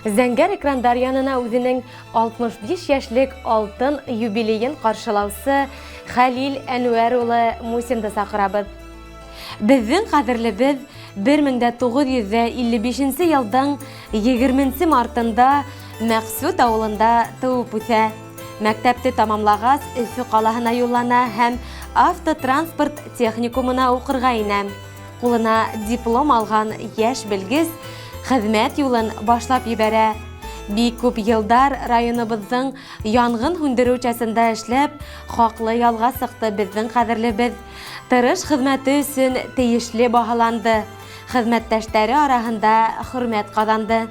Зәңгәр экрандар янына үзенең 65 яшьлек алтын юбилейын каршылаусы Хәлил Әнвәр улы Мусинды сакырабыз. Безнең кадерлебез 1955 елның 20 мартында Мәксүт авылында туып үсә. Мәктәпте тамамлагач, Өфе калаһына юллана һәм автотранспорт техникумына укырга инә. Кулына диплом алган яшь белгез хезмәт юлын башлап ибәрә. Бик күп елдар районыбызның янгын хүндерү учасында эшләп, хаклы ялга сыкты безнең кадерлебез. Тырыш хезмәте өчен тиешле баһаланды. Хезмәттәшләре арасында хөрмәт казанды.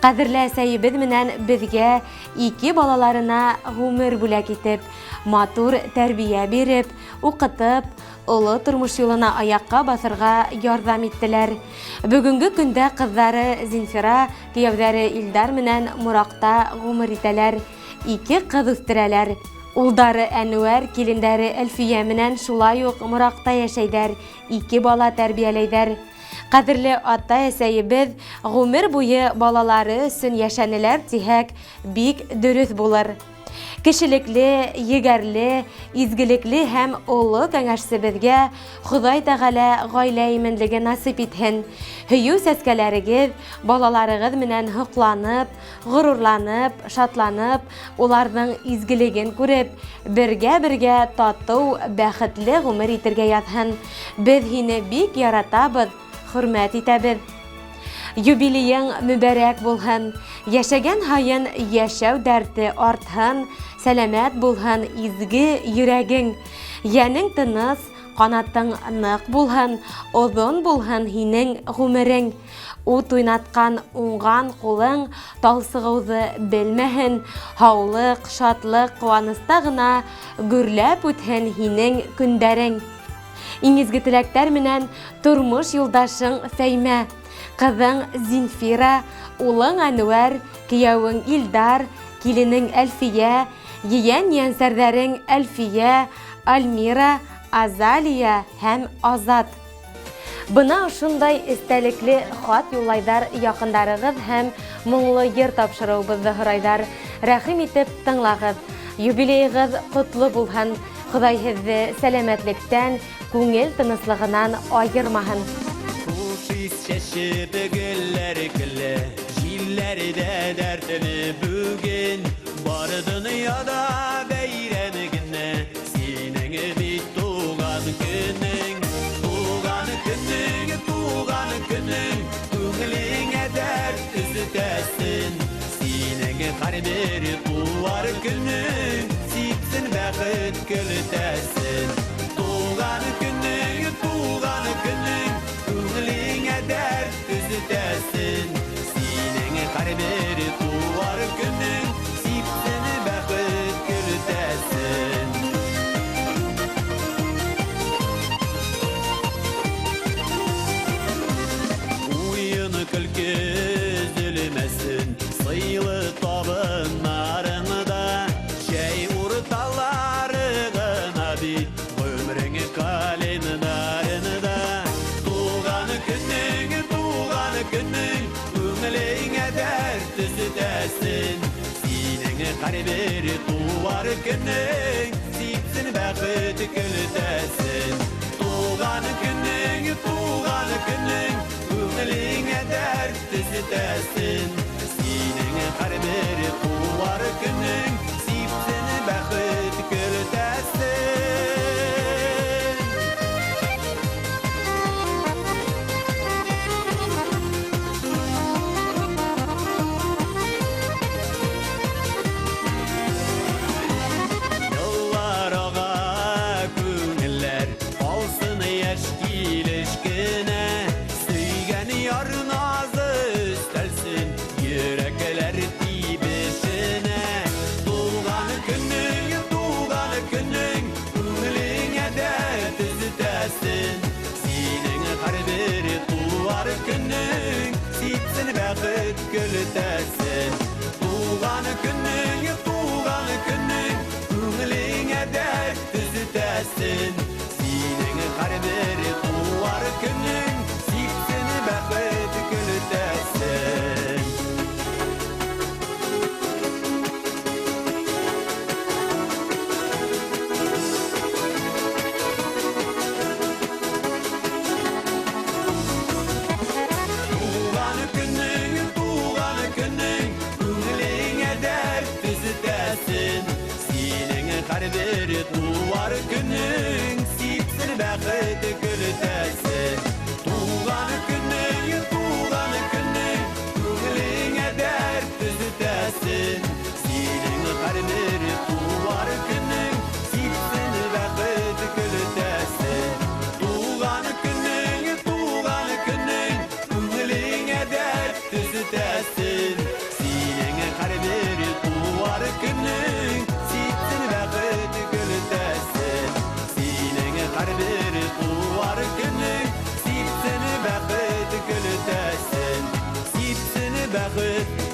Кадерле сәйебез менән безгә 2 балаларына гомер бүләк итеп, матур тәрбия биреп, укытып, олы тормыш юлына аякка басырга ярдәм иттеләр. Бүгенге көндә кызлары Зинфира, кияүләре Илдар менән Муракта гомер итәләр. 2 кыз үстерәләр. Улдары Әнвәр, килендәре Әлфия менән шулай ук Муракта яшәйдәр. 2 бала тәрбияләйдәр. Кадерле ата-әсәебез гомер буе балалары өчен яшәнеләр тиһәк, бик дөрес булыр. Кешелекле, егәрле, изгелекле һәм олы кәңәшсебезгә Ходай Тәгалә гаилә именлеге насип итһен. Һөю сәскәләрегез балаларыгыз менән хокланып, горурланып, шатланып, уларның изгелеген күреп, бергә тату, бәхетле гомер итәргә язһын. Без һине бик яратабыз, хөрмәт итәбез. Юбилейың мүбәрәк булһын, яшәгән һайын яшәү дәрте артһын, сәламәт булһын изге йөрәгең, янең тыныс, канатың нык булһын, озын булһын һинең гомерең. Ут уйнаткан уңган кулың талсыгыуды белмәһен, һаулык, шатлык, куаныста гына гүрләп үтһен һинең көндәрең. Иң изге теләктәр менән тормыш юлдашың Фәймә, кызың Зинфира, улың Әнвәр, кияүең Илдар, киленең Әлфия, ейән-янсәрдәрең Әлфия, Альмира, Азалия һәм Азат. Бына шундай истәлекле хат юллайдар якындарыгыз һәм моңлы йыр тапшыруыбызды һорайдар. Рәхим итеп тыңлагыз. Юбилейгыз котлы булһын. Ходай һезне сәламәтлектән, күңел тыныслыгынан айырмаһын. Шешіп гүлләр күлі, җилләрдә дәртле бүген, бары дөньяда бәйрәм генә, синең бит туган көнең, күңелеңә дәрт үзтәсен, синең һәрбер туар көнең, сипсен бәхет көлтәсен, туган көнең, күңелеңә дәрт үзтәсен, синең һәрбер туар көнең, сипсен бәхет көлтәсен. Уйын көлке өзелмәсен, сыйлы табыннарында, шәй урталары гына бит, гомерең календарында. Туган көнең, күңелеңә дәрт үзтәсен, синең һәрбер туар көнең, сипсен бәхет көлтәсен. Туган көнең, күңелеңә дәрт үзтәсен, синең һәрбер туар көнең, сипсен бәхет көлтәсен. Yollara күңелләр, алсын яшь килешкенә, сөйгән яр назы өстәлсен, йөрәкләр тибешенә. Туган көнең, күңелеңә дәрт үзтәсен, синең һәрбер туар көнең, сипсен бәхет көлтәсен. Туган көнең, күңелеңә дәрт үзтәсен, синең һәрбер туар көнең, сипсен бәхет көлтәсен. bir tuvar günün sipsin bəxti gülütəsin Tuğan günün Tuğlinə dərd düzütəsin Senin hər bir tuvar günün sipsin bəxti gülütəsin Tuğan günün Tuğlinə dərd düzütəsin Senin hər bir tuvar günün sipsin bəxti gülütəsin Senin hər bir tuvar günün sipsin bəxti gülütəsin Sipsin bəxti